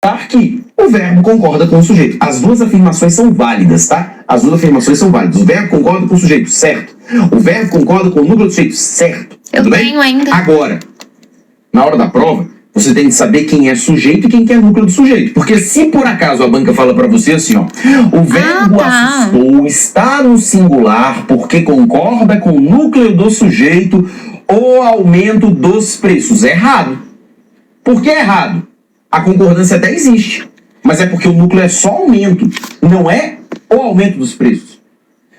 constar que o verbo concorda com o sujeito. As duas afirmações são válidas, tá? As duas afirmações são válidas. O verbo concorda com o sujeito, certo. O verbo concorda com o núcleo do sujeito, certo. Eu tenho ainda. Agora, na hora da prova, você tem que saber quem é sujeito e quem que é núcleo do sujeito. Porque se por acaso a banca fala pra você assim, ó, o verbo assustou está no singular porque concorda com o núcleo do sujeito ou aumento dos preços. É errado. Por que é errado? A concordância até existe, mas é porque o núcleo é só aumento, não é o aumento dos preços.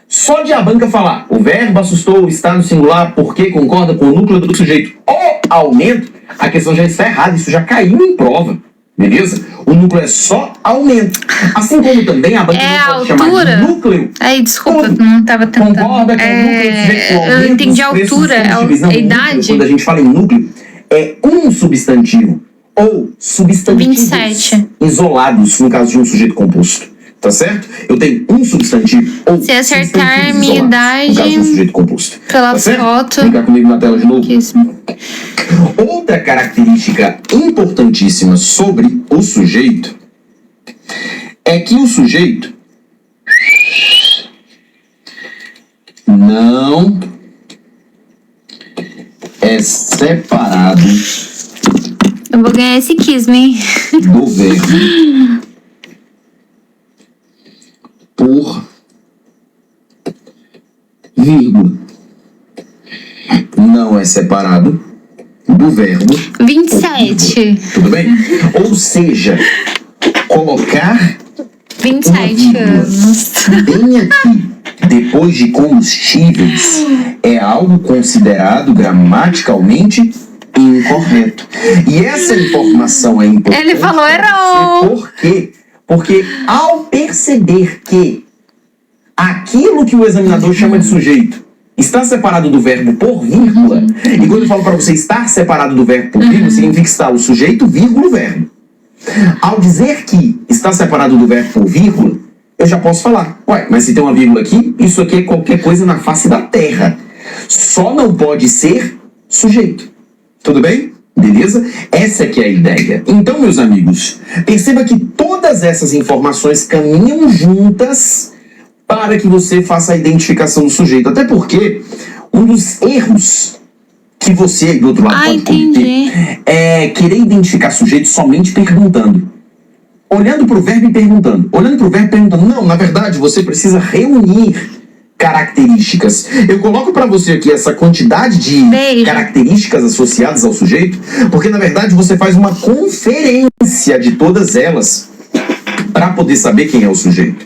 Só de a banca falar, o verbo assustou está no singular porque concorda com o núcleo do sujeito ou aumento, a questão já está errada, isso já caiu em prova, beleza? O núcleo é só aumento. Assim como também a banca não pode chamar de núcleo. Ai, desculpa, não estava tentando. Concorda com o núcleo do sujeito, o aumento eu entendi a dos preços altura, dos combustíveis. Não, a idade. Núcleo, quando a gente fala em núcleo, é um substantivo ou substantivos 27. isolados, no caso de um sujeito composto. Tá certo? Eu tenho um substantivo ou se acertar substantivos minha isolados, idade no caso de um sujeito composto. pela Tá certo? foto. Vem cá comigo na tela de novo. Pouquíssimo. Outra característica importantíssima sobre o sujeito é que o sujeito não é separado Eu vou ganhar esse quisme, hein? do verbo por vírgula. Não é separado do verbo 27. Tudo bem? Ou seja, colocar 27 anos. bem aqui, depois de combustíveis, é algo considerado gramaticalmente incorreto. E essa informação é importante. Ele falou errou. Por quê? Porque ao perceber que aquilo que o examinador chama de sujeito está separado do verbo por vírgula, e quando eu falo para você estar separado do verbo por vírgula, significa que está o sujeito, vírgula, o verbo. Ao dizer que está separado do verbo por vírgula, eu já posso falar, ué, mas se tem uma vírgula aqui, isso aqui é qualquer coisa na face da terra. Só não pode ser sujeito. Tudo bem? Beleza? Essa que é a ideia. Então, meus amigos, perceba que todas essas informações caminham juntas para que você faça a identificação do sujeito. Até porque um dos erros que você aí do outro lado pode cometer é querer identificar sujeito somente perguntando. Olhando para o verbo e perguntando. Olhando para o verbo e perguntando. Não, na verdade, você precisa reunir características. Eu coloco para você aqui essa quantidade de características associadas ao sujeito, porque na verdade você faz uma conferência de todas elas para poder saber quem é o sujeito.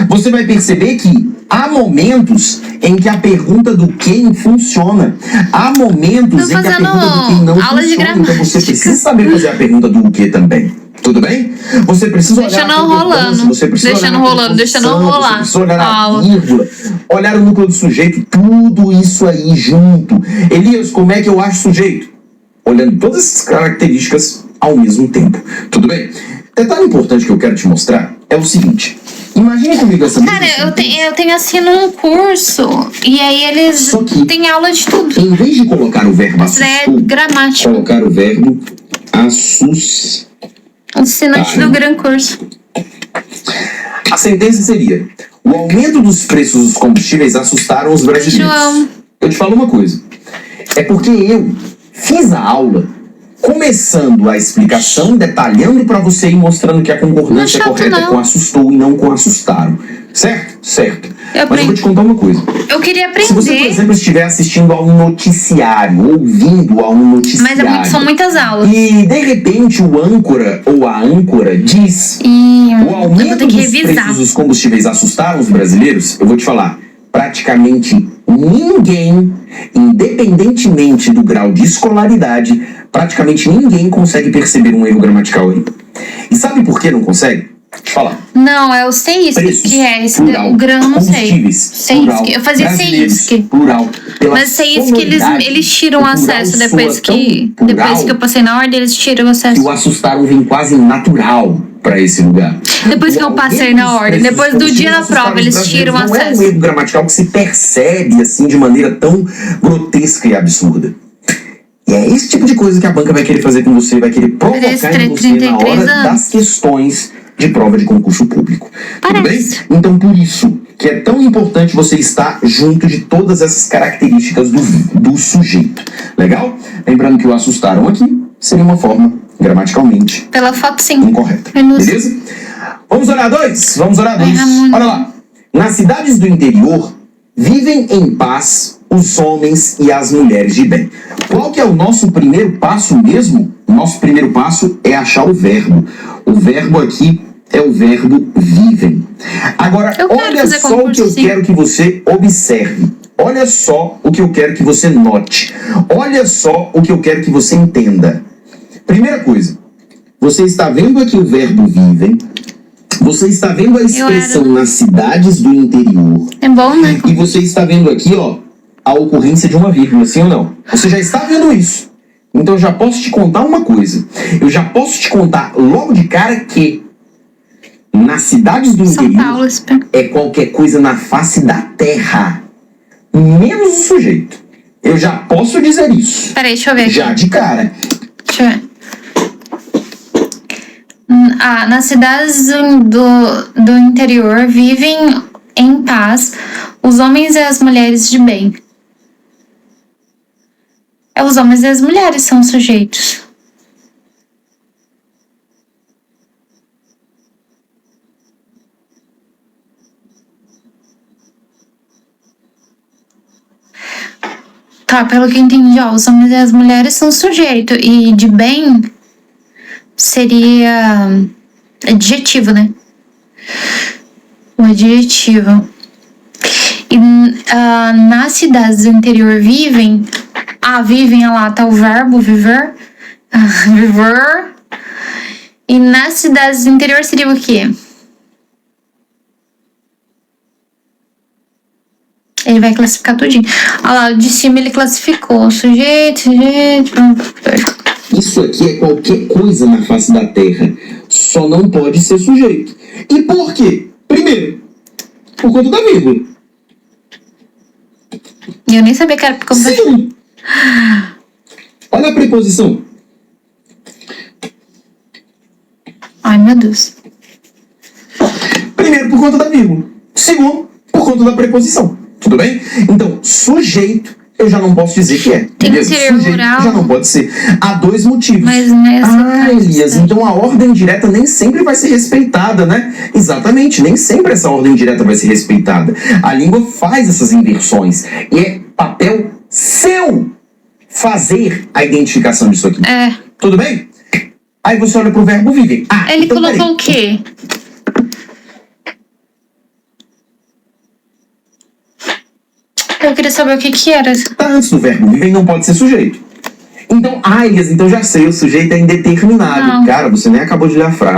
Você vai perceber que há momentos em que a pergunta do quem funciona. Há momentos em que a pergunta do quem não funciona. Então você precisa saber fazer a pergunta do que também. Tudo bem? Você precisa olhar deixando rolando. Você precisa deixando rolando, deixando rolar. Você precisa olhar a vírgula, olhar o núcleo do sujeito, tudo isso aí junto. Elias, como é que eu acho sujeito? Olhando todas essas características ao mesmo tempo. Tudo bem? Detalhe importante que eu quero te mostrar é o seguinte. Imagine comigo essa Cara, eu tenho assim num curso e aí eles têm aula de tudo. Em vez de colocar o verbo assustou, é gramática. Colocar o verbo assustar. Ensinante do gran curso. A sentença seria: o aumento dos preços dos combustíveis assustaram os brasileiros. João. Eu te falo uma coisa. É porque eu fiz a aula começando a explicação, detalhando para você e mostrando que a concordância correta é com assustou e não com assustaram. Certo? Certo. Mas eu vou te contar uma coisa. Eu queria aprender. Se você, por exemplo, estiver assistindo a um noticiário, ouvindo a um noticiário... Mas são muitas aulas. E, de repente, o âncora ou a âncora diz... o aumento dos preços dos combustíveis assustaram os brasileiros, eu vou te falar, praticamente ninguém, independentemente do grau de escolaridade, praticamente ninguém consegue perceber um erro gramatical aí. E sabe por que não consegue? Fala. Não, eu sei isso preços, que é esse plural, grão, não sei. Sei plural, isso. Eu fazia sei plural. Mas sei isso que eles tiram acesso depois que eu passei na ordem, eles tiram acesso. Que o assustaram vem quase natural para esse lugar. Depois que eu passei na ordem, depois do dia da prova, eles tiram acesso. Não é um erro gramatical que se percebe assim de maneira tão grotesca e absurda. E é esse tipo de coisa que a banca vai querer fazer com você, vai querer provocar em você na hora das questões de prova de concurso público. Tudo bem? Então, por isso que é tão importante você estar junto de todas essas características do sujeito. Legal? Lembrando que o assustaram aqui seria uma forma, gramaticalmente, pela foto, sim, incorreta. Beleza? Vamos olhar dois? Vamos olhar dois. Olha lá. Nas cidades do interior, vivem em paz os homens e as mulheres de bem. Qual que é o nosso primeiro passo mesmo? O nosso primeiro passo é achar o verbo. O verbo aqui é o verbo vivem. Agora, olha só o que eu quero que você observe. Olha só o que eu quero que você note. Olha só o que eu quero que você entenda. Primeira coisa, você está vendo aqui o verbo vivem. Você está vendo a expressão nas cidades do interior. É bom, né? E você está vendo aqui, ó, a ocorrência de uma vírgula, sim ou não? Você já está vendo isso. Então eu já posso te contar uma coisa. Eu já posso te contar logo de cara que nas cidades do interior é qualquer coisa na face da terra, menos o sujeito. Eu já posso dizer isso. Peraí, deixa eu ver aqui. Já de cara. Deixa eu ver. Nas cidades do interior vivem em paz os homens e as mulheres de bem. Os homens e as mulheres são sujeitos. Tá, pelo que eu entendi, ó, os homens e as mulheres são sujeito. E de bem seria adjetivo, né? O adjetivo. E nas cidades do interior vivem... vivem, lá tá o verbo viver. Viver. E nas cidades do interior seria o quê? Ele vai classificar tudinho. Olha lá, de cima ele classificou. Sujeito. Isso aqui é qualquer coisa na face da terra. Só não pode ser sujeito. E por quê? Primeiro, por conta da vírgula. Eu nem sabia que era por conta da vírgula. Segundo, olha a preposição. Ai, meu Deus. Primeiro, por conta da vírgula. Segundo, por conta da preposição. Tudo bem? Então, sujeito, eu já não posso dizer que é. Tem beleza? Sujeito rural. já não pode ser. Há dois motivos. Mas nessa Elias, então a ordem direta nem sempre vai ser respeitada, né? Exatamente, nem sempre essa ordem direta vai ser respeitada. A língua faz essas inversões. E é papel seu fazer a identificação disso aqui. É. Tudo bem? Aí você olha pro verbo viver. Ele então, colocou o quê? Eu queria saber o que era. Tá antes do verbo viver e não pode ser sujeito. Então, Elias, então já sei, o sujeito é indeterminado. Não. Cara, você nem acabou de ler a frase.